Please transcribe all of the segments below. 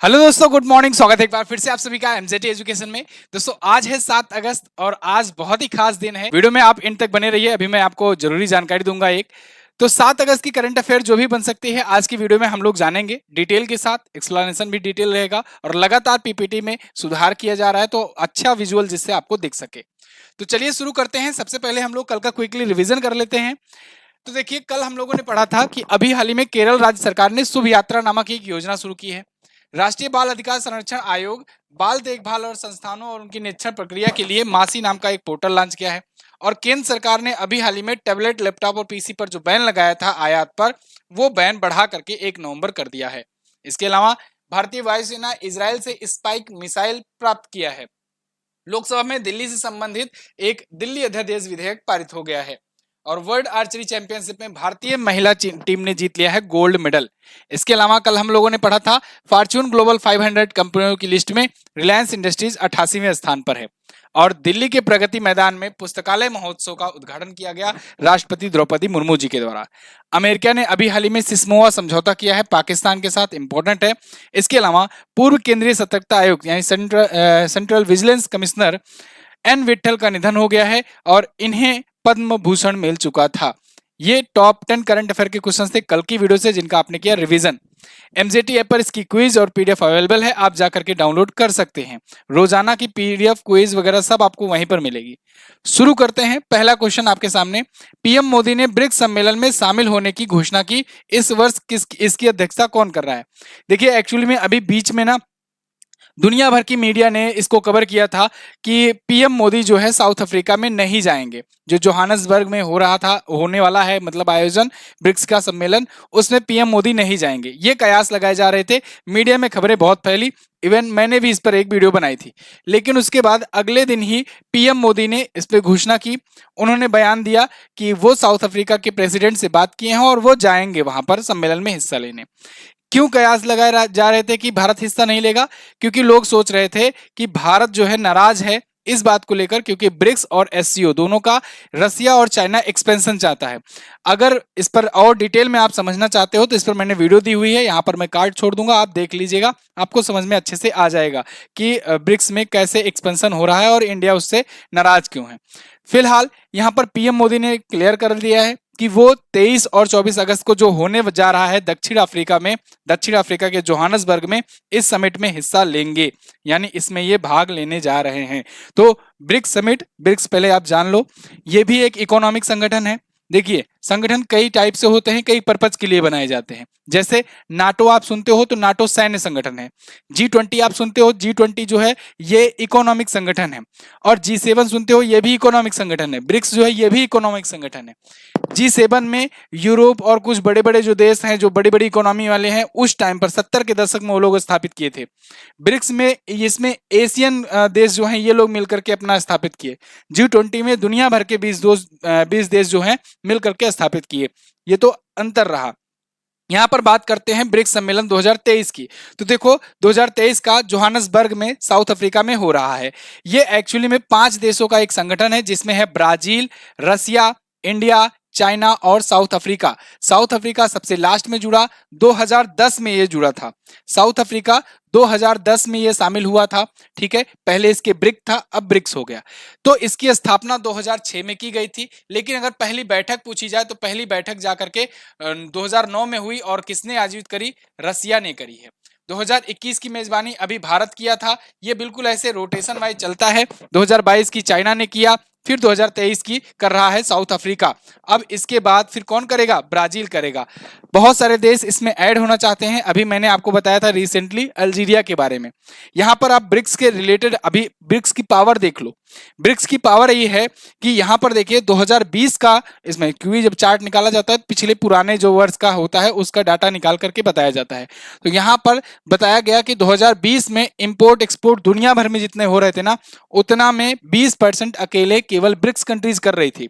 Hello दोस्तों, good morning. स्वागत है एक बार फिर से आप सभी का एमजेटी एजुकेशन में। दोस्तों आज है 7 अगस्त और आज बहुत ही खास दिन है। वीडियो में आप इन तक बने रहिए, अभी मैं आपको जरूरी जानकारी दूंगा एक। तो 7 अगस्त की करंट अफेयर जो भी बन सकती है आज की वीडियो में हम लोग जानेंगे डिटेल के साथ। एक्सप्लेनेशन भी डिटेल रहेगा और लगातार पीपीटी में सुधार किया जा रहा है, तो अच्छा विजुअल जिससे आपको दिख सके। तो चलिए शुरू करते हैं। सबसे पहले हम लोग कल का क्विकली रिविजन कर लेते हैं। तो देखिए, कल हम लोगों ने पढ़ा था कि अभी हाल ही में केरल राज्य सरकार ने शुभ यात्रा नामक एक योजना शुरू की है। राष्ट्रीय बाल अधिकार संरक्षण आयोग बाल देखभाल और संस्थानों और उनकी निरीक्षण प्रक्रिया के लिए मासी नाम का एक पोर्टल लॉन्च किया है। और केंद्र सरकार ने अभी हाल ही में टैबलेट, लैपटॉप और पीसी पर जो बैन लगाया था आयात पर, वो बैन बढ़ा करके 1 नवंबर कर दिया है। इसके अलावा भारतीय वायुसेना इजराइल से स्पाइक मिसाइल प्राप्त किया है। लोकसभा में दिल्ली से संबंधित एक दिल्ली अध्यादेश विधेयक पारित हो गया है। और वर्ल्ड आर्चरी चैंपियनशिप में भारतीय महिला टीम ने जीत लिया है गोल्ड मेडल। इसके अलावा कल हम लोगों ने पढ़ा था फॉर्च्यून ग्लोबल 500 कंपनियों की लिस्ट में रिलायंस इंडस्ट्रीज 88वें स्थान पर है। और दिल्ली के प्रगति मैदान में पुस्तकालय महोत्सव का उद्घाटन किया गया राष्ट्रपति द्रौपदी मुर्मू जी के द्वारा। अमेरिका ने अभी हाल ही में सिस्मोआ समझौता किया है पाकिस्तान के साथ, इंपॉर्टेंट है। इसके अलावा पूर्व केंद्रीय सतर्कता आयुक्त यानी central vigilance commissioner N Vitthal का निधन हो गया है और इन्हें पद्म भूषण मिल चुका था। ये टॉप 10 करंट अफेयर के क्वेश्चन थे कल की वीडियो से, जिनका आपने किया रिवीजन। एमजेटी ऐप पर इसकी क्विज और पीडीएफ अवेलेबल है, आप जाकर के डाउनलोड कर सकते हैं। रोजाना की पीडीएफ, क्विज वगैरह सब आपको वहीं पर मिलेगी। शुरू करते हैं। पहला क्वेश्चन आपके सामने, पीएम मोदी ने ब्रिक्स सम्मेलन में शामिल होने की घोषणा की। इस वर्ष इसकी अध्यक्षता कौन कर रहा है? देखिए, एक्चुअली में अभी बीच में ना दुनिया भर की मीडिया ने इसको कवर किया था कि पीएम मोदी जो है साउथ अफ्रीका में नहीं जाएंगे। जो जोहानसबर्ग में हो रहा था, होने वाला है मतलब आयोजन ब्रिक्स का सम्मेलन, उसमें पीएम मोदी नहीं जाएंगे, ये कयास लगाए जा रहे थे। मीडिया में खबरें बहुत फैली, इवन मैंने भी इस पर एक वीडियो बनाई थी। लेकिन उसके बाद अगले दिन ही पीएम मोदी ने इस पर घोषणा की। उन्होंने बयान दिया कि वो साउथ अफ्रीका के प्रेसिडेंट से बात किए हैं और वो जाएंगे वहां पर सम्मेलन में हिस्सा लेने। क्यों कयास लगाए जा रहे थे कि भारत हिस्सा नहीं लेगा? क्योंकि लोग सोच रहे थे कि भारत जो है नाराज है इस बात को लेकर, क्योंकि ब्रिक्स और एससीओ दोनों का रसिया और चाइना एक्सपेंशन चाहता है। अगर इस पर और डिटेल में आप समझना चाहते हो तो इस पर मैंने वीडियो दी हुई है, यहाँ पर मैं कार्ड छोड़ दूंगा, आप देख लीजिएगा, आपको समझ में अच्छे से आ जाएगा कि ब्रिक्स में कैसे एक्सपेंशन हो रहा है और इंडिया उससे नाराज क्यों है। फिलहाल यहाँ पर पीएम मोदी ने क्लियर कर दिया है कि वो 23 और 24 अगस्त को जो होने जा रहा है दक्षिण अफ्रीका के जोहानसबर्ग में, इस समिट में हिस्सा लेंगे, यानी इसमें ये भाग लेने जा रहे हैं। तो ब्रिक्स समिट, ब्रिक्स पहले आप जान लो, ये भी एक इकोनॉमिक संगठन है। देखिए, संगठन कई टाइप से होते हैं, कई पर्पज के लिए बनाए जाते हैं। जैसे नाटो आप सुनते हो तो नाटो सैन्य संगठन है। G20 आप सुनते हो, G20 जो है ये इकोनॉमिक संगठन है। और G7 सुनते हो, ये भी इकोनॉमिक संगठन है। ब्रिक्स जो है ये भी इकोनॉमिक संगठन है। G7 में यूरोप और कुछ बड़े बड़े जो देश हैं, जो बड़ी बड़ी इकोनॉमी वाले हैं, उस टाइम पर 70 के दशक में वो लोग स्थापित किए थे। ब्रिक्स में इसमें एशियन देश जो हैं ये लोग मिलकर के अपना स्थापित किए। G20 में दुनिया भर के 20 देश जो हैं मिल करके स्थापित किए। ये तो अंतर रहा। यहाँ पर बात करते हैं ब्रिक्स सम्मेलन 2023 की। तो देखो, 2023 का जोहानसबर्ग में साउथ अफ्रीका में हो रहा है। ये एक्चुअली में 5 देशों का एक संगठन है, जिसमें है ब्राजील, रसिया, इंडिया, चाइना और साउथ अफ्रीका। साउथ अफ्रीका सबसे लास्ट में जुड़ा, 2010 में ये जुड़ा था। साउथ अफ्रीका 2010 में ये शामिल हुआ था, ठीक है। पहले इसके ब्रिक था, अब ब्रिक्स हो गया। तो इसकी स्थापना 2006 में की गई थी। लेकिन अगर पहली बैठक पूछी जाए तो पहली बैठक जाकर के 2009 में हुई, और किसने आयोजित करी? रसिया ने करी है। 2021 की मेजबानी अभी भारत किया था। ये बिल्कुल ऐसे रोटेशन वाइज चलता है। 2022 की चाइना ने किया, फिर 2023 की कर रहा है साउथ अफ्रीका। अब इसके बाद फिर कौन करेगा? ब्राजील करेगा। बहुत सारे देश इसमें ऐड होना चाहते हैं। अभी मैंने आपको बताया था रिसेंटली अल्जीरिया के बारे में। यहाँ पर आप ब्रिक्स के रिलेटेड अभी ब्रिक्स की पावर देख लो। ब्रिक्स की पावर ये है कि यहाँ पर देखिए 2020 का, इसमें क्योंकि जब चार्ट निकाला जाता है पिछले पुराने जो वर्ष का होता है उसका डाटा निकाल करके बताया जाता है। तो यहाँ पर बताया गया कि 2020 में इंपोर्ट एक्सपोर्ट दुनिया भर में जितने हो रहे थे ना, उतना में 20% अकेले केवल ब्रिक्स कंट्रीज कर रही थी।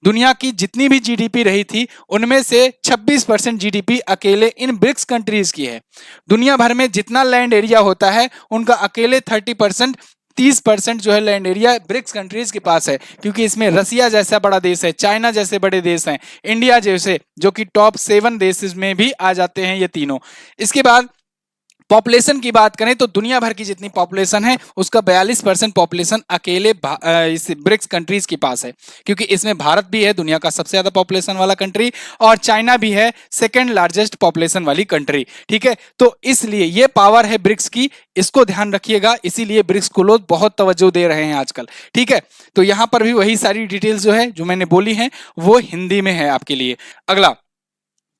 दुनिया की जितनी भी जीडीपी रही थी उनमें से 26% जीडीपी अकेले इन ब्रिक्स कंट्रीज की है। दुनिया भर में जितना लैंड एरिया होता है उनका अकेले 30% जो है लैंड एरिया ब्रिक्स कंट्रीज के पास है, क्योंकि इसमें रसिया जैसा बड़ा देश है, चाइना जैसे बड़े देश हैं, इंडिया जैसे, जो कि टॉप 7 देश में भी आ जाते हैं ये तीनों। इसके बाद पॉपुलेशन की बात करें तो दुनिया भर की जितनी पॉपुलेशन है उसका 42% पॉपुलेशन अकेले इस ब्रिक्स कंट्रीज के पास है, क्योंकि इसमें भारत भी है दुनिया का सबसे ज्यादा पॉपुलेशन वाला कंट्री, और चाइना भी है सेकंड लार्जेस्ट पॉपुलेशन वाली कंट्री। ठीक है, तो इसलिए ये पावर है ब्रिक्स की, इसको ध्यान रखिएगा, इसीलिए ब्रिक्स को लोग बहुत तवज्जो दे रहे हैं आजकल। ठीक है, तो यहां पर भी वही सारी डिटेल्स जो है जो मैंने बोली है वो हिंदी में है आपके लिए। अगला,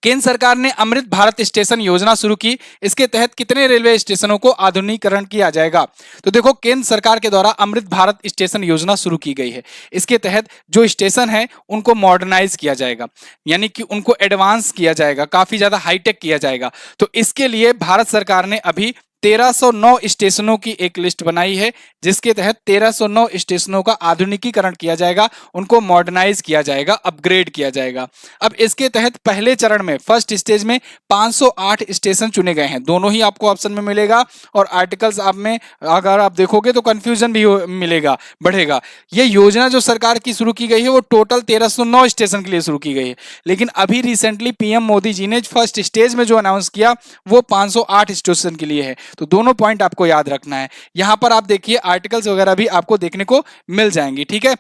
केंद्र सरकार ने अमृत भारत स्टेशन योजना शुरू की, इसके तहत कितने रेलवे स्टेशनों को आधुनिकीकरण किया जाएगा? तो देखो, केंद्र सरकार के द्वारा अमृत भारत स्टेशन योजना शुरू की गई है। इसके तहत जो स्टेशन है उनको मॉडर्नाइज किया जाएगा, यानी कि उनको एडवांस किया जाएगा, काफी ज्यादा हाईटेक किया जाएगा। तो इसके लिए भारत सरकार ने अभी 1309 स्टेशनों की एक लिस्ट बनाई है, जिसके तहत 1309 स्टेशनों का आधुनिकीकरण किया जाएगा, उनको मॉडर्नाइज किया जाएगा, अपग्रेड किया जाएगा। अब इसके तहत पहले चरण में फर्स्ट स्टेज में 508 स्टेशन चुने गए हैं, दोनों ही आपको ऑप्शन में मिलेगा, और आर्टिकल्स आप में अगर आप देखोगे तो कंफ्यूजन भी मिलेगा, बढ़ेगा। ये योजना जो सरकार की शुरू की गई है वो टोटल 1309 स्टेशन के लिए शुरू की गई है, लेकिन अभी रिसेंटली पीएम मोदी जी ने फर्स्ट स्टेज में जो अनाउंस किया वो 508 स्टेशन के लिए है। तो दोनों पॉइंट आपको याद रखना है। यहां पर आप देखिए आर्टिकल्स वगैरह भी आपको देखने को मिल जाएंगी। ठीक है,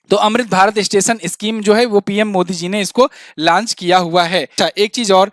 तो अमृत भारत स्टेशन स्कीम जो है वो पीएम मोदी जी ने इसको लॉन्च किया हुआ है। अच्छा, एक चीज और,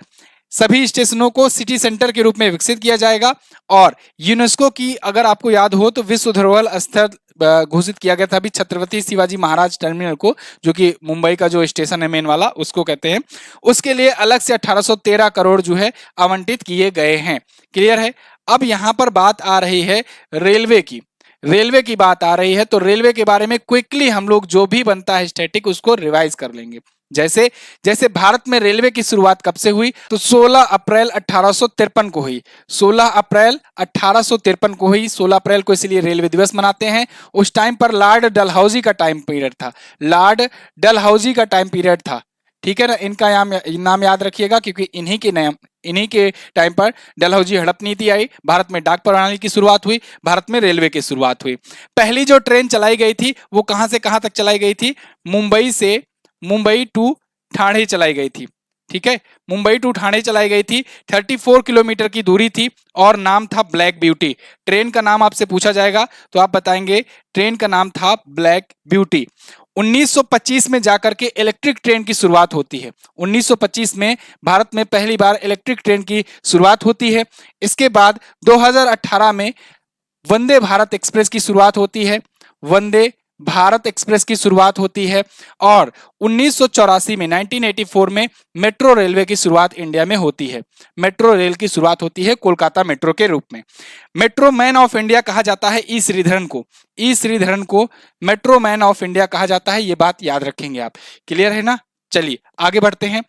सभी स्टेशनों को सिटी सेंटर के रूप में विकसित किया जाएगा, और यूनेस्को की अगर आपको याद हो तो विश्व धरोहर स्थल घोषित किया गया था अभी छत्रपति शिवाजी महाराज टर्मिनल को, जो कि मुंबई का जो स्टेशन है मेन वाला उसको कहते हैं। उसके लिए अलग से 1813 करोड़ जो है आवंटित किए गए हैं। क्लियर है? अब यहां पर बात आ रही है रेलवे की, रेलवे की बात आ रही है, तो रेलवे के बारे में क्विकली हम लोग जो भी बनता है स्टैटिक उसको रिवाइज कर लेंगे। जैसे जैसे भारत में रेलवे की शुरुआत कब से हुई, तो 16 अप्रैल 1853 को हुई। 16 अप्रैल 1853 को हुई। 16 अप्रैल को इसलिए रेलवे दिवस मनाते हैं। उस टाइम पर लॉर्ड डलहौजी का टाइम पीरियड था, लॉर्ड डलहौजी का टाइम पीरियड था। ठीक है ना, इनका नाम याद रखिएगा, क्योंकि इन्हीं के टाइम पर डलहौजी हड़प नीति आई, भारत में डाक प्रणाली की शुरुआत हुई, भारत में रेलवे की शुरुआत हुई। पहली जो ट्रेन चलाई गई थी वो कहां से कहां तक चलाई गई थी? मुंबई टू ठाणे चलाई गई थी। ठीक है, मुंबई टू ठाणे चलाई गई थी, 34 किलोमीटर की दूरी थी, और नाम था ब्लैक ब्यूटी। ट्रेन का नाम आपसे पूछा जाएगा तो आप बताएंगे ट्रेन का नाम था ब्लैक ब्यूटी। 1925 में जाकर के इलेक्ट्रिक ट्रेन की शुरुआत होती है। 1925 में भारत में पहली बार इलेक्ट्रिक ट्रेन की शुरुआत होती है। इसके बाद 2018 में वंदे भारत एक्सप्रेस की शुरुआत होती है, वंदे भारत एक्सप्रेस की शुरुआत होती है, और 1984 में 1984 में मेट्रो रेलवे की शुरुआत इंडिया में होती है। मेट्रो रेल की शुरुआत होती है कोलकाता मेट्रो के रूप में। मेट्रो मैन ऑफ इंडिया कहा जाता है ई श्रीधरन को, ई श्रीधरन को मेट्रो मैन ऑफ इंडिया कहा जाता है, ये बात याद रखेंगे आप। क्लियर है ना? चलिए आगे बढ़ते हैं।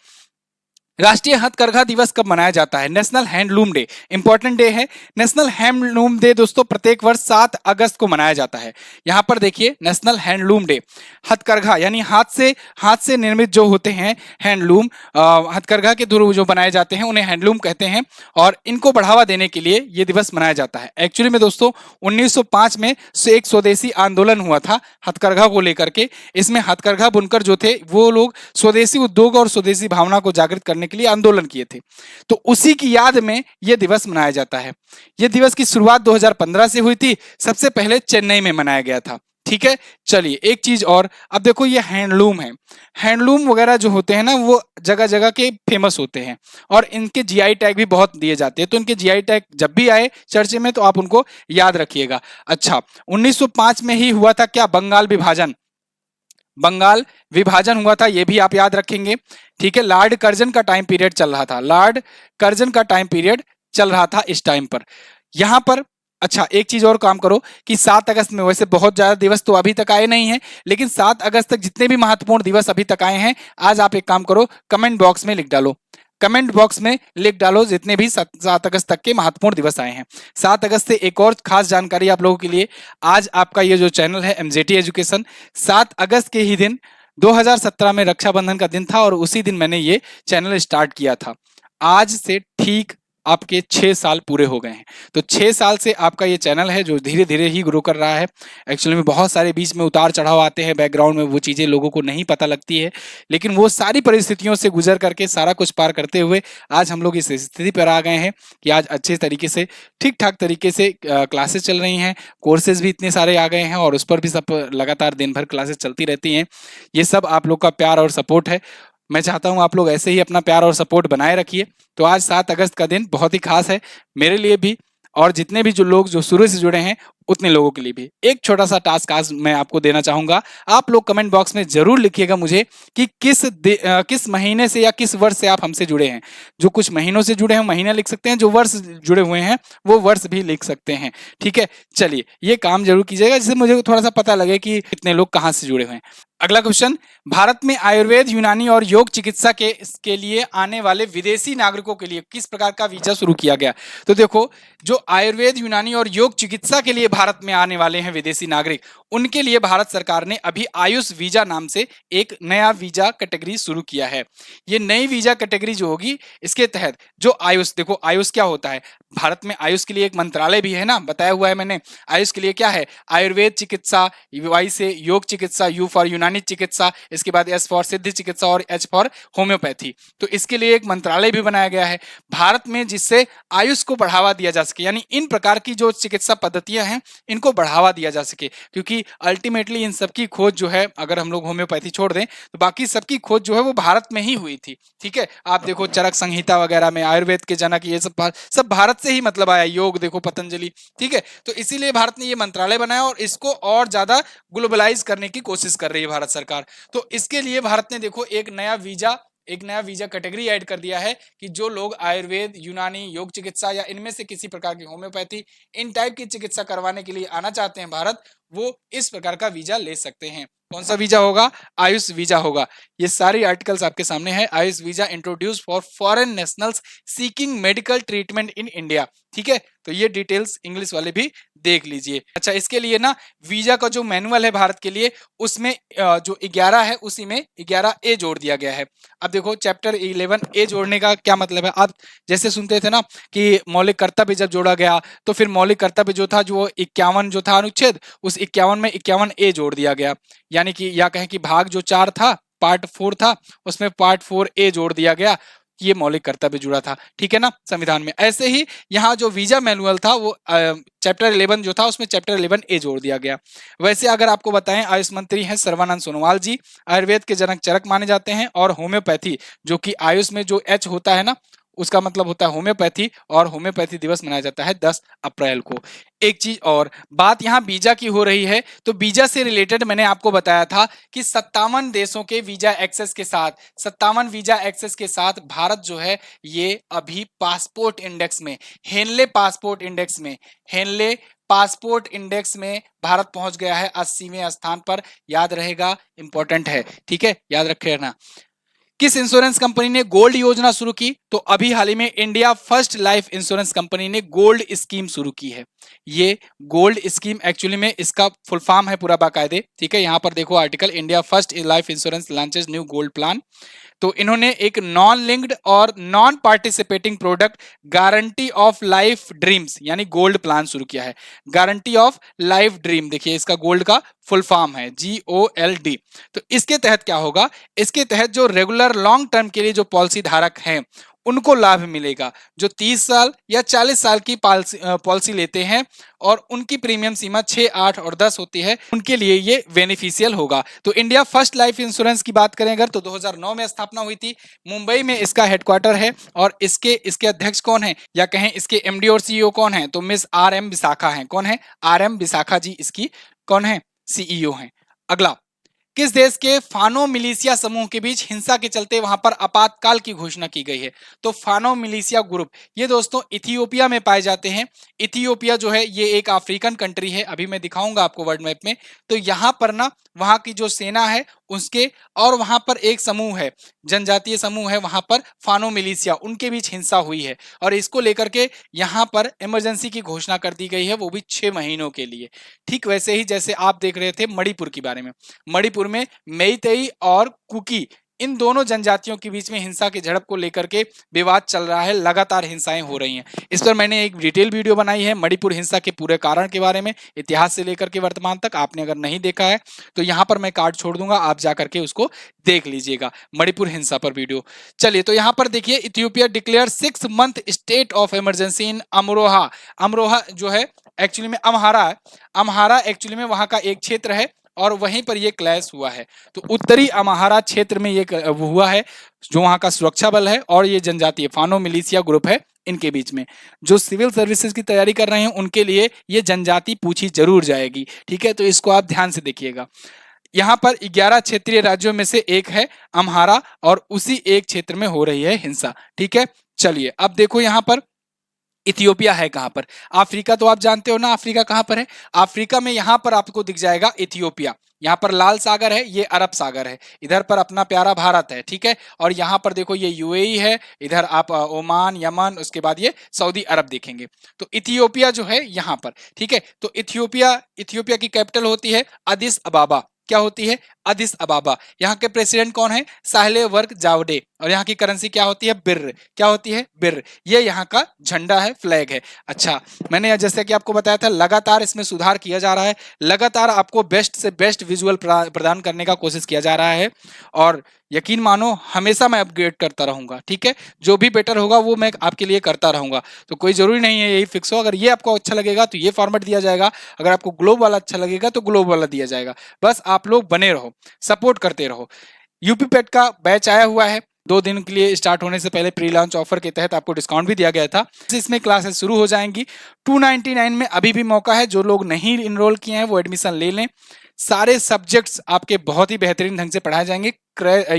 राष्ट्रीय हथकरघा दिवस कब मनाया जाता है? National handloom day, important day है। नेशनल हैंडलूम डे दोस्तों प्रत्येक वर्ष 7 अगस्त को मनाया जाता है। यहां पर देखिए नेशनल हैंडलूम डे, हथकरघा यानी हाथ से निर्मित जो होते हैं हैंडलूम, हथकरघा के थ्रू जो बनाए जाते हैं उन्हें हैंडलूम कहते हैं, और इनको बढ़ावा देने के लिए यह दिवस मनाया जाता है। एक्चुअली में दोस्तों 1905 में एक स्वदेशी आंदोलन हुआ था हथकरघा को लेकर के। इसमें हथकरघा बुनकर जो थे वो लोग स्वदेशी उद्योग और स्वदेशी भावना को जागृत करने के लिए आंदोलन किए थे, तो उसी की याद में यह दिवस मनाया जाता है। यह दिवस की शुरुआत 2015 से हुई थी, सबसे पहले चेन्नई में मनाया गया था। ठीक है, चलिए एक चीज और, अब देखो ये हैंडलूम है, हैंडलूम वगैरह जो होते हैं ना वो जगह जगह के फेमस होते हैं, और इनके जीआई टैग भी बहुत दिए जाते हैं, तो इनके जीआई टैग जब भी आए चर्चे में तो आप उनको याद रखिएगा। अच्छा, 1905 में ही हुआ था क्या? बंगाल विभाजन, बंगाल विभाजन हुआ था, यह भी आप याद रखेंगे। ठीक है, लॉर्ड कर्जन का टाइम पीरियड चल रहा था, लॉर्ड कर्जन का टाइम पीरियड चल रहा था इस टाइम पर, यहां पर। अच्छा, एक चीज और काम करो कि 7 अगस्त में, वैसे बहुत ज्यादा दिवस तो अभी तक आए नहीं है, लेकिन 7 अगस्त तक जितने भी महत्वपूर्ण दिवस अभी तक आए हैं, आज आप एक काम करो कमेंट बॉक्स में लिख डालो, कमेंट बॉक्स में लिख डालो जितने भी 7 अगस्त तक के महत्वपूर्ण दिवस आए हैं। 7 अगस्त से एक और खास जानकारी आप लोगों के लिए, आज आपका ये जो चैनल है एमजेटी एजुकेशन, 7 अगस्त के ही दिन 2017 में रक्षाबंधन का दिन था, और उसी दिन मैंने ये चैनल स्टार्ट किया था। आज से ठीक आपके 6 साल पूरे हो गए हैं। तो 6 साल से आपका ये चैनल है जो धीरे धीरे ही ग्रो कर रहा है। एक्चुअली में बहुत सारे बीच में उतार चढ़ाव आते हैं बैकग्राउंड में, वो चीज़ें लोगों को नहीं पता लगती है, लेकिन वो सारी परिस्थितियों से गुजर करके सारा कुछ पार करते हुए आज हम लोग इस स्थिति पर आ गए हैं कि आज अच्छे तरीके से ठीक ठाक तरीके से क्लासेस चल रही हैं, कोर्सेज भी इतने सारे आ गए हैं और उस पर भी सब लगातार दिन भर क्लासेस चलती रहती हैं। ये सब आप लोग का प्यार और सपोर्ट है। मैं चाहता हूँ आप लोग ऐसे ही अपना प्यार और सपोर्ट बनाए रखिए। तो आज 7 अगस्त का दिन बहुत ही खास है मेरे लिए भी, और जितने भी जो लोग जो शुरू से जुड़े हैं उतने लोगों के लिए भी। एक छोटा सा टास्क आज मैं आपको देना चाहूंगा। आप लोग कमेंट बॉक्स में जरूर लिखिएगा मुझे कि किस महीने से या किस वर्ष से आप हमसे जुड़े हैं। जो कुछ महीनों से जुड़े हैं महीना लिख सकते हैं, जो वर्ष जुड़े हुए हैं वो वर्ष भी लिख सकते हैं। ठीक है, चलिए ये काम जरूर कीजिएगा जिससे मुझे थोड़ा सा पता लगे कि कितने लोग कहाँ से जुड़े हुए हैं। अगला क्वेश्चन, भारत में आयुर्वेद, यूनानी और योग चिकित्सा के लिए आने वाले विदेशी नागरिकों के लिए किस प्रकार का वीजा शुरू किया गया। तो देखो, जो आयुर्वेद, यूनानी और योग चिकित्सा के लिए भारत में आने वाले हैं विदेशी नागरिक, उनके लिए भारत सरकार ने अभी आयुष वीजा नाम से एक नया वीजा कैटेगरी शुरू किया है। ये नई वीजा कैटेगरी जो होगी, इसके तहत जो आयुष, देखो आयुष क्या होता है, भारत में आयुष के लिए एक मंत्रालय भी है ना, बताया हुआ है मैंने। आयुष के लिए क्या है, आयुर्वेद चिकित्सा, वाई से योग चिकित्सा, यू फॉर यूनानी चिकित्सा, इसके बाद एस फॉर सिद्ध चिकित्सा और एच फॉर होम्योपैथी। तो इसके लिए एक मंत्रालय भी बनाया गया है भारत में, जिससे आयुष को बढ़ावा दिया जा सके, यानी इन प्रकार की जो चिकित्सा पद्धतियां हैं इनको बढ़ावा दिया जा सके। क्योंकि अल्टीमेटली इन सबकी खोज जो है, अगर हम लोग होम्योपैथी छोड़ दें तो बाकी सबकी खोज जो है वो भारत में ही हुई थी। ठीक है, आप देखो चरक संहिता वगैरह में आयुर्वेद के जनक ये सब भारत से ही मतलब आया। योग देखो पतंजलि। ठीक है, तो इसीलिए भारत ने ये मंत्रालय बनाया और इसको और ज्यादा ग्लोबलाइज करने की कोशिश कर रही है भारत सरकार। तो इसके लिए भारत ने देखो एक नया वीजा कैटेगरी ऐड कर दिया है कि जो लोग आयुर्वेद, यूनानी, योग चिकित्सा या इनमें से किसी प्रकार की होम्योपैथी, इन टाइप की चिकित्सा करवाने के लिए आना चाहते हैं भारत, वो इस प्रकार का वीजा ले सकते हैं। कौन सा वीजा होगा, आयुष वीजा होगा। ये सारी आर्टिकल्स आपके सामने है। Ayush visa introduce for foreign nationals seeking medical treatment in India. ठीक है, तो ये डिटेल्स इंग्लिश वाले भी देख लीजिए। अच्छा, इसके लिए ना वीजा का जो मैनुअल है भारत के लिए, उसमें जो 11 है उसी में 11A जोड़ दिया गया है। अब देखो चैप्टर 11A जोड़ने का क्या मतलब है। आप जैसे सुनते थे ना कि मौलिक कर्तव्य जब जोड़ा गया तो फिर मौलिक कर्तव्य जो था, जो 51 जो था अनुच्छेद, उस 51 में 51A जोड़ दिया गया। यानी कि या कहें कि भाग जो 4 था, पार्ट 4 था, उसमें पार्ट 4A जोड़ दिया गया। ये मौलिक कर्तव्य जुड़ा था। ठीक है ना, संविधान में। ऐसे ही यहाँ जो वीजा मैनुअल था वो चैप्टर 11 जो था उसमें चैप्टर 11A जोड़ दिया गया। वैसे अगर आपको बताएं, आयुष मंत्री हैं सर्बानंद सोनोवाल जी, आयुर्वेद के जनक चरक माने जाते हैं, और होम्योपैथी जो कि आयुष में जो H होता है ना, उसका मतलब होता है होम्योपैथी, और होम्योपैथी दिवस मनाया जाता है 10 अप्रैल को। एक चीज और, बात यहाँ वीजा की हो रही है, तो वीजा से रिलेटेड मैंने आपको बताया था कि 57 देशों के वीजा एक्सेस के साथ, 57 वीजा एक्सेस के साथ भारत जो है ये अभी पासपोर्ट इंडेक्स में, हेनले पासपोर्ट इंडेक्स में भारत पहुंच गया है 80वें स्थान पर। याद रहेगा, इंपॉर्टेंट है। ठीक है, याद रखे रहना। किस इंश्योरेंस कंपनी ने गोल्ड योजना शुरू की? तो अभी हाल ही में India first life insurance company ने गोल्ड स्कीम शुरू की है। ये गोल्ड स्कीम एक्चुअली में इसका फुल फॉर्म है पूरा बाकायदे। ठीक है, यहां पर देखो article, India first life insurance launches new gold plan. तो इन्होंने एक नॉन लिंक्ड और non participating product guarantee of life dreams यानी गोल्ड प्लान शुरू किया है। गारंटी ऑफ लाइफ ड्रीम, देखिए इसका गोल्ड का फुल फॉर्म है GOLD। तो इसके तहत क्या होगा, इसके तहत जो रेगुलर लॉन्ग टर्म के लिए जो पॉलिसी धारक हैं उनको लाभ मिलेगा। जो 30 साल या 40 साल की पॉलिसी लेते हैं और उनकी प्रीमियम सीमा 6, 8 और 10 होती है, उनके लिए ये बेनिफिशियल होगा। तो इंडिया फर्स्ट लाइफ इंश्योरेंस की बात करें अगर, तो 2009 में स्थापना हुई थी। मुंबई में इसका हेडक्वार्टर है, और इसके अध्यक्ष कौन है, या कहें इसके MD और CEO कौन है, तो मिस RM विशाखा है। कौन है? RM विशाखा जी इसकी कौन है? CEO हैं। अगला, किस देश के फानो मिलिशिया समूह के बीच हिंसा के चलते वहां पर आपातकाल की घोषणा की गई है? तो फानो मिलिशिया ग्रुप ये दोस्तों इथियोपिया में पाए जाते हैं। इथियोपिया जो है ये एक अफ्रीकन कंट्री है, अभी मैं दिखाऊंगा आपको वर्ल्ड मैप में। तो यहाँ पर ना वहां की जो सेना है उसके, और वहां पर एक समूह है, जनजातीय समूह है वहां पर, फानो मिलिशिया, उनके बीच हिंसा हुई है, और इसको लेकर के यहाँ पर इमरजेंसी की घोषणा कर दी गई है, वो भी 6 महीनों के लिए। ठीक वैसे ही जैसे आप देख रहे थे मणिपुर के बारे में, मणिपुर में मेइतेई और कुकी इन दोनों जनजातियों के बीच में हिंसा की झड़प को लेकर के विवाद चल रहा है, लगातार हिंसाएं हो रही हैं। इस पर मैंने एक डिटेल वीडियो बनाई है मणिपुर हिंसा के पूरे कारण के बारे में, इतिहास से लेकर के वर्तमान तक। आपने अगर नहीं देखा है तो यहाँ पर मैं कार्ड छोड़ दूंगा, आप जाकर के उसको देख लीजिएगा, मणिपुर हिंसा पर वीडियो। चलिए, तो यहाँ पर देखिए, Ethiopia declare 6 month state of emergency in Amroha. Amroha जो है एक्चुअली में अम्हारा है, अम्हारा एक्चुअली में वहां का एक क्षेत्र है और वहीं पर ये क्लैश हुआ है। तो उत्तरी अम्हारा क्षेत्र में ये हुआ है, जो वहां का सुरक्षा बल है और ये जनजातीय फानो मिलिशिया ग्रुप है, इनके बीच में। जो सिविल सर्विसेज की तैयारी कर रहे हैं उनके लिए ये जनजाति पूछी जरूर जाएगी, ठीक है, तो इसको आप ध्यान से देखिएगा। यहाँ पर 11 क्षेत्रीय राज्यों में से एक है अम्हारा और उसी एक क्षेत्र में हो रही है हिंसा, ठीक है। चलिए, अब देखो यहाँ पर इथियोपिया है कहां पर। अफ्रीका तो आप जानते हो ना, अफ्रीका कहां पर है। अफ्रीका में यहां पर आपको दिख जाएगा इथियोपिया। यहाँ पर लाल सागर है, ये अरब सागर है, इधर पर अपना प्यारा भारत है, ठीक है। और यहाँ पर देखो ये यूएई है, इधर आप ओमान, यमन, उसके बाद ये सऊदी अरब देखेंगे। तो इथियोपिया जो है यहाँ पर, ठीक है। तो इथियोपिया, इथियोपिया की कैपिटल होती है अदिस अबाबा। क्या होती है? अदिस अबाबा। यहाँ के प्रेसिडेंट कौन है? साहले वर्क जावडे। और यहाँ की करेंसी क्या होती है? बिर। क्या होती है? बिर। ये यहाँ का झंडा है, फ्लैग है। अच्छा, मैंने जैसे कि आपको बताया था, लगातार इसमें सुधार किया जा रहा है, लगातार आपको बेस्ट से बेस्ट विजुअल प्रदान करने का कोशिश किया जा रहा है। और यकीन मानो, हमेशा मैं अपग्रेड करता रहूंगा, ठीक है। जो भी बेटर होगा वो मैं आपके लिए करता रहूंगा। तो कोई जरूरी नहीं है यही फिक्स हो। अगर ये आपको अच्छा लगेगा तो ये फॉर्मेट दिया जाएगा, अगर आपको ग्लोब वाला अच्छा लगेगा तो ग्लोब वाला दिया जाएगा। बस आप लोग बने रहो, सपोर्ट करते रहो। यूपी पेट का बैच आया हुआ है, 2 दिन के लिए स्टार्ट होने से पहले प्री लॉन्च ऑफर के तहत आपको डिस्काउंट भी दिया गया था। इसमें क्लासेस शुरू हो जाएंगी 299 में। अभी भी मौका है, जो लोग नहीं इनरोल किए हैं वो एडमिशन ले लें। सारे सब्जेक्ट्स आपके बहुत ही बेहतरीन ढंग से पढ़ाए जाएंगे।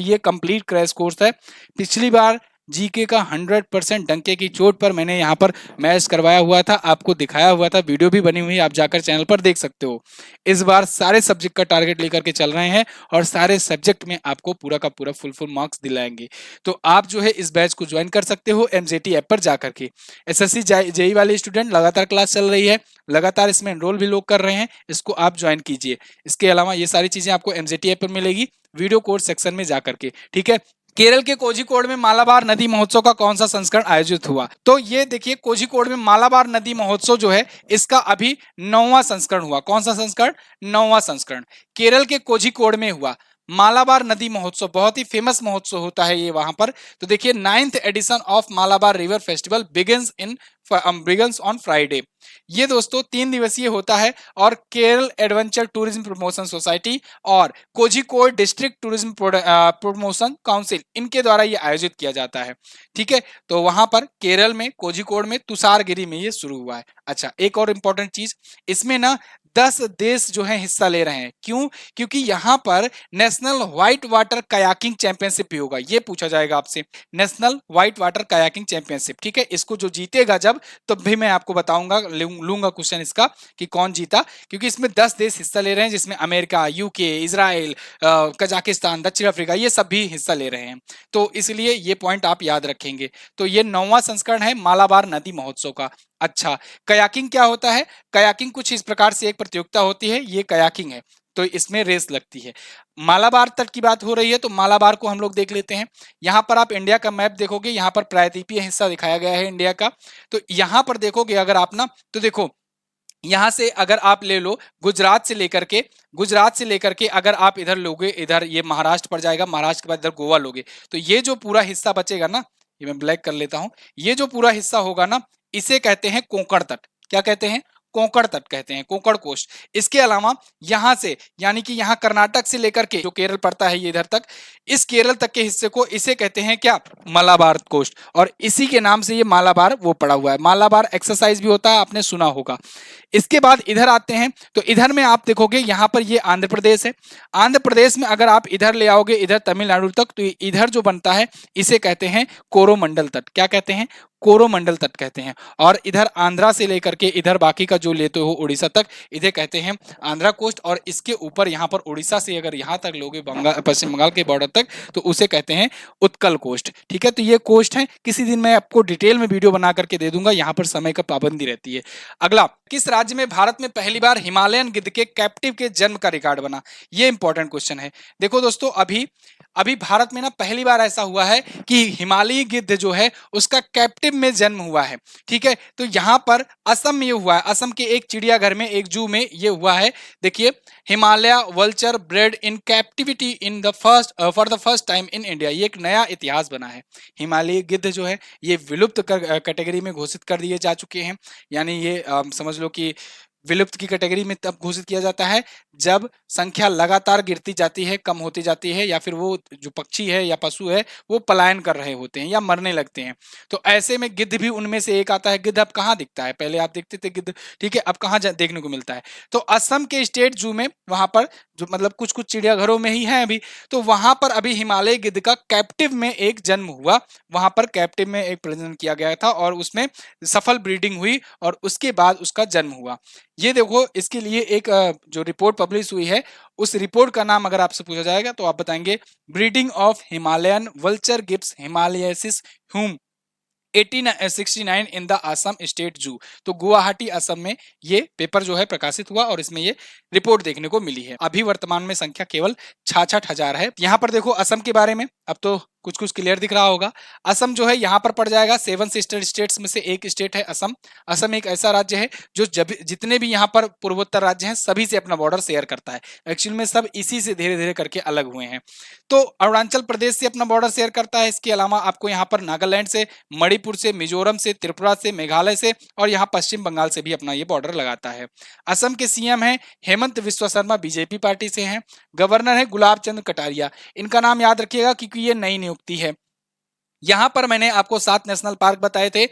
ये कंप्लीट क्रैश कोर्स है। पिछली बार जीके का 100% डंके की चोट पर मैंने यहाँ पर मैच करवाया हुआ था, आपको दिखाया हुआ था, वीडियो भी बनी हुई है, आप जाकर चैनल पर देख सकते हो। इस बार सारे सब्जेक्ट का टारगेट लेकर के चल रहे हैं और सारे सब्जेक्ट में आपको पूरा का पूरा फुल मार्क्स दिलाएंगे। तो आप जो है इस बैच को ज्वाइन कर सकते हो एमजेटी ऐप पर जाकर के। एसएससी जेई वाले स्टूडेंट, लगातार क्लास चल रही है, लगातार इसमें एनरोल भी लोग कर रहे हैं, इसको आप ज्वाइन कीजिए। इसके अलावा ये सारी चीजें आपको एमजेटी ऐप पर मिलेगी, वीडियो कोर्स सेक्शन में जाकर के, ठीक है। केरल के कोझिकोड में मालाबार नदी महोत्सव का कौन सा संस्करण आयोजित हुआ? तो ये देखिए, कोझिकोड में मालाबार नदी महोत्सव जो है, इसका अभी 9वां संस्करण हुआ। कौन सा संस्करण? 9वां संस्करण केरल के कोझिकोड में हुआ। मालाबार नदी महोत्सव बहुत ही फेमस महोत्सव होता है ये वहां पर। तो देखिए, 9th edition of Malabar river festival begins on Friday. ये दोस्तों 3 दिवसीय होता है और Kerala adventure tourism promotion society और Kozhikode district tourism promotion council, इनके द्वारा ये आयोजित किया जाता है, ठीक है। तो वहां पर केरल में कोझिकोड में तुषारगिरी में ये शुरू हुआ है। अच्छा, एक और इंपॉर्टेंट चीज, इसमें ना 10 देश जो है हिस्सा ले रहे हैं। क्यों? क्योंकि यहाँ पर national white water kayaking championship भी होगा। ये पूछा जाएगा आपसे, national white water kayaking championship, ठीक है। इसको जो जीतेगा जब, तब भी मैं आपको बताऊंगा, लूंगा क्वेश्चन इसका कि कौन जीता। क्योंकि इसमें 10 देश हिस्सा ले रहे हैं, जिसमें अमेरिका, यूके, इजराइल, कजाकिस्तान, दक्षिण अफ्रीका, ये सब भी हिस्सा ले रहे हैं। तो इसलिए ये पॉइंट आप याद रखेंगे। तो ये 9वां संस्करण है मालाबार नदी महोत्सव का। अच्छा, कयाकिंग क्या होता है? कयाकिंग कुछ इस प्रकार से एक प्रतियोगिता होती है, ये कयाकिंग है। तो इसमें रेस लगती है। मालाबार तट की बात हो रही है, तो मालाबार को हम लोग देख लेते हैं। यहाँ पर आप इंडिया का मैप देखोगे, यहाँ पर प्रायद्वीपीय हिस्सा दिखाया गया है इंडिया का। तो यहाँ पर देखोगे अगर आप ना, तो देखो यहाँ से अगर आप ले लो गुजरात से लेकर के अगर आप इधर लोगे, इधर ये महाराष्ट्र पड़ जाएगा, महाराष्ट्र के बाद इधर गोवा लोगे, तो ये जो पूरा हिस्सा बचेगा ना, ये मैं ब्लैक कर लेता हूं, ये जो पूरा हिस्सा होगा ना, इसे कहते हैं कोंकण तट। क्या कहते हैं? कोंकण तट कहते हैं, कोंकण कोस्ट। इसके अलावा यहां से, यानी कि यहां कर्नाटक से लेकर के जो केरल पड़ता है ये इधर तक, इस केरल तक के हिस्से को इसे कहते हैं क्या? मालाबार कोस्ट। और इसी के नाम से ये मालाबार वो पड़ा हुआ है। मालाबार एक्सरसाइज भी होता है, आपने सुना होगा। इसके बाद इधर आते हैं, तो इधर में आप देखोगे यहाँ पर ये आंध्र प्रदेश है। आंध्र प्रदेश में अगर आप इधर ले आओगे, इधर तमिलनाडु तक, तो इधर जो बनता है इसे कहते हैं कोरोमंडल तट। क्या कहते हैं? कोरोमंडल तट कहते हैं। और इधर आंध्रा से लेकर के इधर बाकी का जो लेते हो उड़ीसा तक, इधर कहते हैं आंध्रा कोस्ट। और इसके ऊपर यहाँ पर उड़ीसा से अगर यहाँ तक लोगे पश्चिम बंगाल के बॉर्डर तक, तो उसे कहते हैं उत्कल कोस्ट, ठीक है। तो ये कोस्ट है, किसी दिन मैं आपको डिटेल में वीडियो बना करके दे दूंगा, यहाँ पर समय का पाबंदी रहती है। अगला, किस राज्य में भारत में पहली बार हिमालयन गिद्ध के कैप्टिव के जन्म का रिकॉर्ड बना? ये इंपॉर्टेंट क्वेश्चन है। देखो दोस्तों, अभी अभी भारत में ना पहली बार ऐसा हुआ है कि हिमालयी गिद्ध जो है उसका कैप्टिव में जन्म हुआ है। ठीक है, तो यहाँ पर असम में ये हुआ है, असम के एक चिड़ियाघर में, एक जू में ये हुआ है। देखिए, Himalaya vulture bread in captivity in the first for the first time in India, ये एक नया इतिहास बना है। हिमालयी गिद्ध जो है ये विलुप्त कैटेगरी में घोषित कर दिए जा चुके हैं, यानी ये समझ लो कि विलुप्त की कैटेगरी में तब घोषित किया जाता है जब संख्या लगातार गिरती जाती है, कम होती जाती है, या फिर वो जो पक्षी है या पशु है वो पलायन कर रहे होते हैं या मरने लगते हैं। तो ऐसे में गिद्ध भी उनमें से एक आता है। गिद्ध अब कहाँ दिखता है? पहले आप देखते थे गिद्ध, ठीक है, अब कहाँ देखने को मिलता है? तो असम के स्टेट जू में, वहां पर जो मतलब कुछ कुछ चिड़ियाघरों में ही है अभी, तो वहां पर अभी हिमालय गिद्ध का कैप्टिव में एक जन्म हुआ। वहां पर कैप्टिव में एक प्रजनन किया गया था और उसमें सफल ब्रीडिंग हुई और उसके बाद उसका जन्म हुआ। ये देखो, इसके लिए एक जो रिपोर्ट पब्लिश हुई है, उस रिपोर्ट का नाम अगर आपसे पूछा जाएगा तो आप बताएंगे breeding of Himalayan vulture gives himalayensis Hume 1869 in the Assam state zoo. तो गुवाहाटी असम में ये पेपर जो है प्रकाशित हुआ और इसमें ये रिपोर्ट देखने को मिली है। अभी वर्तमान में संख्या केवल 66,000 है। यहाँ पर देखो असम के बारे में अब तो कुछ कुछ क्लियर दिख रहा होगा। असम जो है यहाँ पर पड़ जाएगा 7 सिस्टर स्टेट्स में से एक स्टेट है असम। असम एक ऐसा राज्य है जो जितने भी यहाँ पर पूर्वोत्तर राज्य हैं सभी से अपना बॉर्डर शेयर करता है। एक्चुअल में सब इसी से धीरे धीरे करके अलग हुए हैं। तो अरुणाचल प्रदेश से अपना बॉर्डर शेयर करता है। इसके अलावा आपको यहाँ पर नागालैंड से, मणिपुर से, मिजोरम से, त्रिपुरा से, मेघालय से और यहाँ पश्चिम बंगाल से भी अपना ये बॉर्डर लगाता है। असम के सीएम है हेमंत विश्व शर्मा, बीजेपी पार्टी से हैं। गवर्नर है गुलाब चंद कटारिया। इनका नाम याद रखिएगा क्योंकि ये नई नियुक्ति है। यहां पर मैंने आपको 7 नेशनल पार्क बताए थे,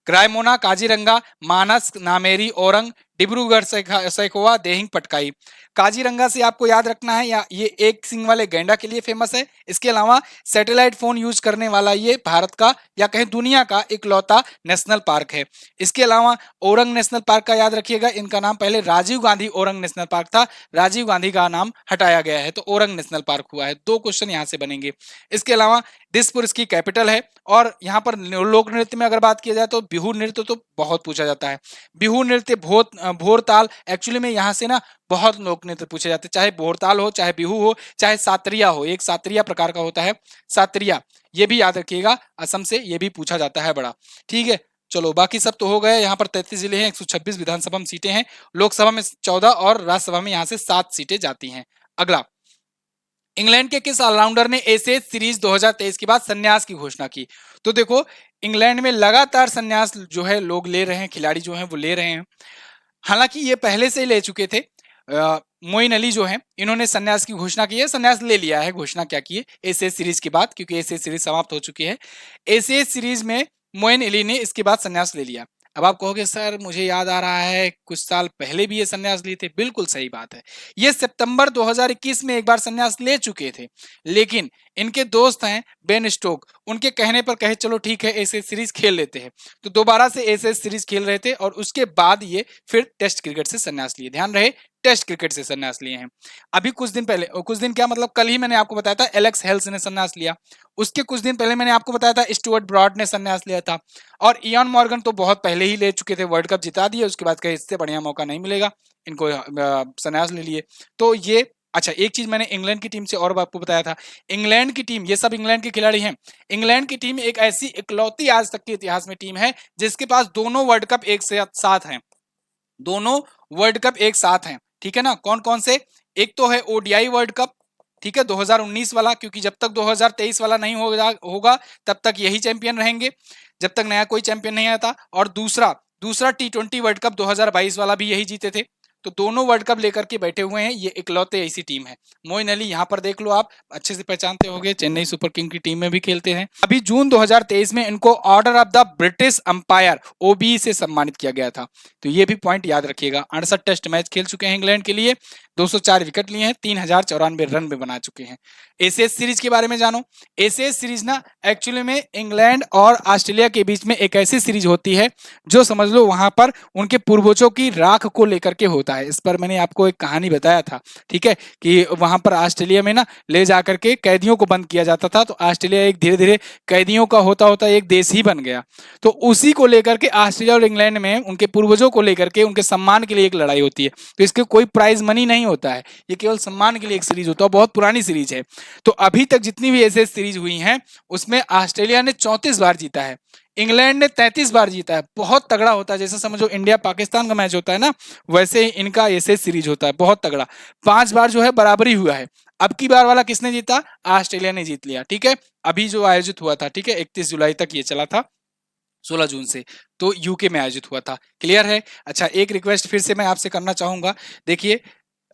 रायमोना, काजीरंगा, मानस, नामेरी, औरंग, डिब्रूगढ़, सैखोवा, देहिंग, पटकाई। काजीरंगा से आपको याद रखना है, या ये एक सिंग वाले गैंडा के लिए फेमस है। इसके अलावा सैटेलाइट फोन यूज करने वाला ये भारत का या कहीं दुनिया का इकलौता नेशनल पार्क है। इसके अलावा औरंग नेशनल पार्क का याद रखिएगा, इनका नाम पहले राजीव गांधी औरंग नेशनल पार्क था, राजीव गांधी का नाम हटाया गया है तो औरंग नेशनल पार्क हुआ है। 2 क्वेश्चन यहाँ से बनेंगे। इसके अलावा दिसपुर इसकी कैपिटल है। और यहाँ पर लोक नृत्य में अगर बात किया जाए तो बिहू नृत्य तो बहुत पूछा जाता है। बिहू नृत्य, भोरताल, एक्चुअली में यहाँ से ना बहुत लोक नृत्य पूछे जाते हैं, चाहे भोरताल हो, चाहे बिहू हो, चाहे सात्रिया हो। एक सात्रिया प्रकार का होता है, सात्रिया, ये भी याद रखिएगा, असम से ये भी पूछा जाता है बड़ा। ठीक है, चलो बाकी सब तो हो गए। यहाँ पर 33 जिले हैं, 126 विधानसभा में सीटें हैं, लोकसभा में 14 और राज्यसभा में यहाँ से 7 सीटें जाती हैं। अगला, इंग्लैंड के किस ऑलराउंडर ने एशेज सीरीज 2023 के बाद संन्यास की घोषणा की? तो देखो, इंग्लैंड में लगातार संन्यास जो है लोग ले रहे हैं, खिलाड़ी जो हैं वो ले रहे हैं। हालांकि ये पहले से ही ले चुके थे। मोइन अली जो है, इन्होंने संन्यास की घोषणा की है, संन्यास ले लिया है। घोषणा क्या की है? एशेज सीरीज के बाद, क्योंकि एशेज सीरीज समाप्त हो चुकी है। एशेज सीरीज में मोइन अली ने इसके बाद संन्यास ले लिया। अब आप कहोगे सर मुझे याद आ रहा है कुछ साल पहले भी ये संन्यास लिए थे। बिल्कुल सही बात है, ये सितंबर 2021 में एक बार संन्यास ले चुके थे, लेकिन इनके दोस्त हैं बेन स्टोक, उनके कहने पर कहे चलो ठीक है एशेज सीरीज खेल लेते हैं, तो दोबारा से एशेज सीरीज खेल रहे थे और उसके बाद ये फिर टेस्ट क्रिकेट से संन्यास लिए। ध्यान रहे, टेस्ट क्रिकेट से संन्यास लिए हैं। अभी कुछ दिन पहले, कुछ दिन क्या मतलब कल ही मैंने आपको बताया था एलेक्स हेल्स ने संन्यास लिया। उसके कुछ दिन पहले मैंने आपको बताया था स्टुअर्ट ब्रॉड ने संन्यास लिया था। और इयान मॉर्गन तो बहुत पहले ही ले चुके थे, वर्ल्ड कप जिता दिए, उसके बाद कहे इससे बढ़िया मौका नहीं मिलेगा, इनको संन्यास ले लिए। तो ये अच्छा, एक चीज मैंने इंग्लैंड की टीम से और आपको बताया था, इंग्लैंड की टीम, ये सब इंग्लैंड के खिलाड़ी हैं। इंग्लैंड की टीम एक ऐसी इकलौती आज तक के इतिहास में टीम है जिसके पास दोनों वर्ल्ड कप एक साथ हैं, दोनों वर्ल्ड कप एक साथ हैं। ठीक है ना? कौन कौन से? एक तो है ओडीआई वर्ल्ड कप, ठीक है, 2019 वाला, क्योंकि जब तक 2023 वाला नहीं होगा तब तक यही चैंपियन रहेंगे, जब तक नया कोई चैंपियन नहीं आता। और दूसरा T20 वर्ल्ड कप 2022 वाला भी यही जीते थे। तो दोनों वर्ल्ड कप लेकर के बैठे हुए हैं, ये इकलौते ऐसी टीम है। मोइन अली यहाँ पर देख लो, आप अच्छे से पहचानते होंगे, चेन्नई सुपर किंग की टीम में भी खेलते हैं। अभी जून 2023 में इनको order of the British empire OB से सम्मानित किया गया था। तो ये भी पॉइंट याद रखिएगा। 68 टेस्ट मैच खेल चुके हैं इंग्लैंड के लिए, 204 विकेट लिए हैं, 3094 रन भी बना चुके हैं। एशेज सीरीज के बारे में जानो। एशेज सीरीज ना एक्चुअली में इंग्लैंड और ऑस्ट्रेलिया के बीच में एक ऐसी सीरीज होती है जो समझ लो वहां पर उनके पूर्वजों की राख को लेकर के होता होता है। इस पर मैंने आपको एक कहानी बताया था, ठीक है, कि वहां पर ऑस्ट्रेलिया में ना ले जाकर के कैदियों को बंद किया जाता था, तो ऑस्ट्रेलिया एक धीरे धीरे कैदियों का होता होता एक देश ही बन गया। तो उसी को लेकर के ऑस्ट्रेलिया और इंग्लैंड में उनके पूर्वजों को लेकर के उनके सम्मान के लिए एक लड़ाई होती है। तो इसके कोई प्राइज मनी नहीं होता है, ये केवल सम्मान के लिए एक सीरीज होता है, बहुत पुरानी सीरीज है। तो अभी तक जितनी भी ऐसे सीरीज हुई हैं उसमें ऑस्ट्रेलिया ने 34 बार जीता है, इंग्लैंड ने 33 बार जीता है। बहुत तगड़ा होता है, जैसे समझो इंडिया पाकिस्तान का मैच होता है ना, वैसे ही इनका ऐसे सीरीज होता है, बहुत तगड़ा। 5 बार जो है बराबरी हुआ है। अब की बार वाला किसने जीता? ऑस्ट्रेलिया ने जीत लिया, ठीक है। अभी जो आयोजित हुआ था, ठीक है, 31 जुलाई तक ये चला था, 16 जून से, तो यूके में आयोजित हुआ था। क्लियर है? अच्छा, एक रिक्वेस्ट फिर से मैं आपसे करना चाहूंगा। देखिए,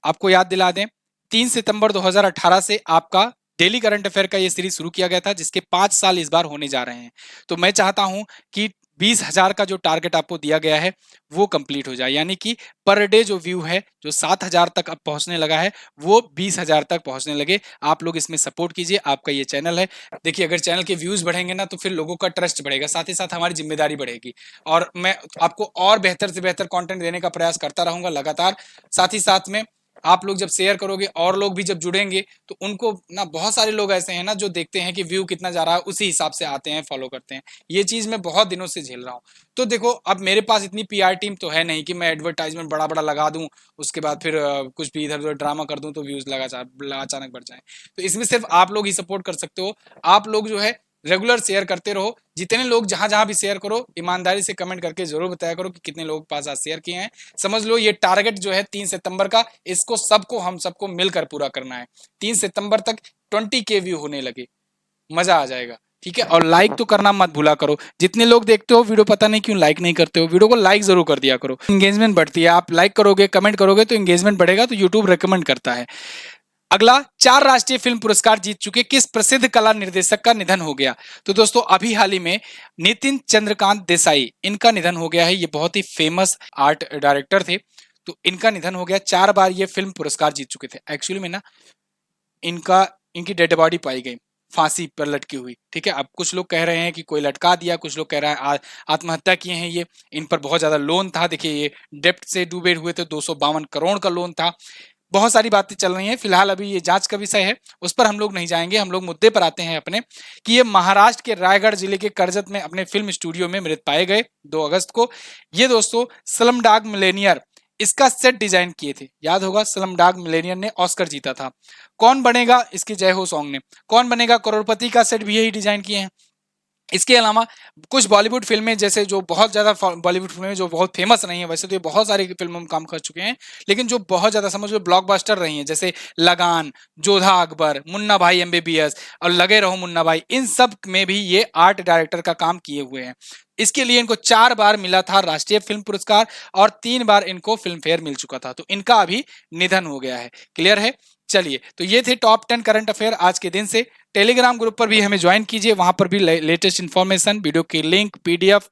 आपको याद दिला दें, 3 सितंबर 2018 से आपका डेली करंट अफेयर का ये सीरीज शुरू किया गया था, जिसके 5 साल इस बार होने जा रहे हैं। तो मैं चाहता हूं कि 20,000 का जो टारगेट आपको दिया गया है वो कंप्लीट हो जाए, यानी कि पर डे जो व्यू है, जो 7,000 तक अब पहुंचने लगा है, वो 20,000 तक पहुंचने लगे। आप लोग इसमें सपोर्ट कीजिए, आपका ये चैनल है। देखिए, अगर चैनल के व्यूज बढ़ेंगे ना तो फिर लोगों का ट्रस्ट बढ़ेगा, साथ ही साथ हमारी जिम्मेदारी बढ़ेगी, और मैं आपको और बेहतर से बेहतर कंटेंट देने का प्रयास करता रहूंगा लगातार। साथ ही साथ में आप लोग जब शेयर करोगे और लोग भी जब जुड़ेंगे तो उनको ना, बहुत सारे लोग ऐसे हैं ना जो देखते हैं कि व्यू कितना जा रहा है, उसी हिसाब से आते हैं, फॉलो करते हैं। ये चीज मैं बहुत दिनों से झेल रहा हूँ। तो देखो, अब मेरे पास इतनी पीआर टीम तो है नहीं कि मैं एडवर्टाइजमेंट बड़ा बड़ा लगा दूं, उसके बाद फिर कुछ भी इधर उधर ड्रामा कर दूं तो व्यूज अचानक बढ़ जाए। तो इसमें सिर्फ आप लोग ही सपोर्ट कर सकते हो। आप लोग जो है रेगुलर शेयर करते रहो। जितने लोग जहां जहां भी शेयर करो, ईमानदारी से कमेंट करके जरूर बताया करो कि कितने लोगों के पास आज शेयर किए हैं। समझ लो ये टारगेट जो है 3 सितंबर का, इसको सबको हम सबको मिलकर पूरा करना है। 3 सितंबर तक 20K व्यू होने लगे, मजा आ जाएगा, ठीक है। और लाइक तो करना मत भूला करो। जितने लोग देखते हो वीडियो, पता नहीं क्यों लाइक नहीं करते हो, वीडियो को लाइक जरूर कर दिया करो, एंगेजमेंट बढ़ती है। आप लाइक करोगे, कमेंट करोगे तो एंगेजमेंट बढ़ेगा, तो यूट्यूब रिकमेंड करता है। अगला, 4 राष्ट्रीय फिल्म पुरस्कार जीत चुके किस प्रसिद्ध कला निर्देशक का निधन हो गया? तो दोस्तों, अभी हाल ही में नितिन चंद्रकांत देसाई, इनका निधन हो गया है। ये बहुत ही फेमस आर्ट डायरेक्टर थे, तो इनका निधन हो गया। 4 बार ये फिल्म पुरस्कार जीत चुके थे। एक्चुअली में ना, इनका इनकी डेड बॉडी पाई गई फांसी पर लटकी हुई, ठीक है। अब कुछ लोग कह रहे हैं कि कोई लटका दिया, कुछ लोग कह रहे हैं आत्महत्या किए हैं ये। इन पर बहुत ज्यादा लोन था, देखिए ये डेप्ट से डूबे हुए थे, 252 करोड़ का लोन था। बहुत सारी बातें चल रही हैं, फिलहाल अभी ये जांच का विषय है, उस पर हम लोग नहीं जाएंगे। हम लोग मुद्दे पर आते हैं अपने, कि ये महाराष्ट्र के रायगढ़ जिले के करजत में अपने फिल्म स्टूडियो में मृत पाए गए 2 अगस्त को। ये दोस्तों स्लमडॉग मिलेनियर, इसका सेट डिजाइन किए थे। याद होगा, स्लमडॉग मिलेनियर ने ऑस्कर जीता था। कौन बनेगा इसकी जय हो सॉन्ग ने, कौन बनेगा करोड़पति का सेट भी यही डिजाइन किए हैं। इसके अलावा कुछ बॉलीवुड फिल्में, जैसे जो बहुत ज्यादा बॉलीवुड फिल्में जो बहुत फेमस रही हैं, वैसे तो ये बहुत सारी फिल्मों में काम कर चुके हैं, लेकिन जो बहुत ज्यादा समझ लो ब्लॉकबस्टर रही हैं, जैसे लगान, जोधा अकबर, मुन्ना भाई एमबीबीएस और लगे रहो मुन्ना भाई, इन सब में भी ये आर्ट डायरेक्टर का काम किए हुए हैं। इसके लिए इनको 4 बार मिला था राष्ट्रीय फिल्म पुरस्कार, और 3 बार इनको फिल्म फेयर मिल चुका था। तो इनका अभी निधन हो गया है। क्लियर है? चलिए, तो ये थे टॉप 10 करंट अफेयर आज के दिन से। टेलीग्राम ग्रुप पर भी हमें ज्वाइन कीजिए, वहां पर भी लेटेस्ट इन्फॉर्मेशन, वीडियो की लिंक, पीडीएफ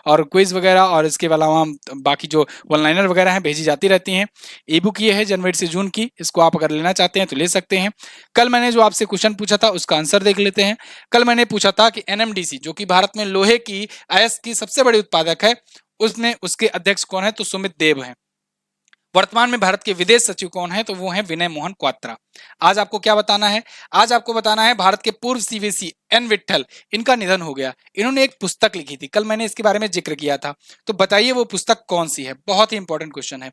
और क्विज वगैरह, और इसके अलावा बाकी जो वन लाइनर वगैरह हैं भेजी जाती रहती हैं। ई बुक ये है जनवरी से जून की, इसको आप अगर लेना चाहते हैं तो ले सकते हैं। कल मैंने जो आपसे क्वेश्चन पूछा था उसका आंसर देख लेते हैं। कल मैंने पूछा था कि एनएमडीसी, जो कि भारत में लोहे की अयस्क की सबसे बड़ी उत्पादक है, उसमें उसके अध्यक्ष कौन है? तो सुमित देव हैं। वर्तमान में भारत के विदेश सचिव कौन है? तो वो है विनय मोहन क्वात्रा। आज आपको क्या बताना है? आज आपको बताना है भारत के पूर्व सीवीसी एन विट्ठल, इनका निधन हो गया। इन्होंने एक पुस्तक लिखी थी, कल मैंने इसके बारे में जिक्र किया था। तो बताइए वो पुस्तक कौन सी है? बहुत ही इंपॉर्टेंट क्वेश्चन है।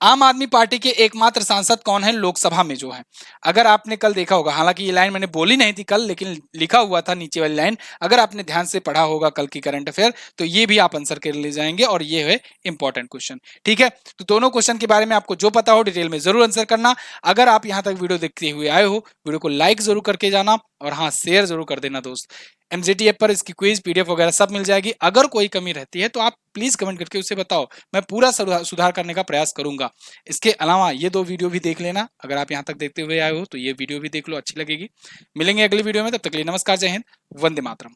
आम आदमी पार्टी के एकमात्र सांसद कौन है लोकसभा में जो है? अगर आपने कल देखा होगा, हालांकि ये लाइन मैंने बोली नहीं थी कल, लेकिन लिखा हुआ था नीचे वाली लाइन, अगर आपने ध्यान से पढ़ा होगा कल की करंट अफेयर, तो ये भी आप आंसर कर ले जाएंगे, और ये है इंपॉर्टेंट क्वेश्चन, ठीक है। तो दोनों क्वेश्चन के बारे में आपको जो पता हो डिटेल में जरूर आंसर करना। अगर आप यहां तक वीडियो देखते हुए आए हो, वीडियो को लाइक जरूर करके जाना, और हाँ, शेयर जरूर कर देना दोस्त। एमजेटी ऐप पर इसकी क्विज, पीडीएफ वगैरह सब मिल जाएगी। अगर कोई कमी रहती है तो आप प्लीज कमेंट करके उसे बताओ, मैं पूरा सुधार करने का प्रयास करूंगा। इसके अलावा ये 2 वीडियो भी देख लेना, अगर आप यहां तक देखते हुए आए हो तो ये वीडियो भी देख लो, अच्छी लगेगी। मिलेंगे अगली वीडियो में, तब तक के लिए नमस्कार, जय हिंद, वंदे मातरम।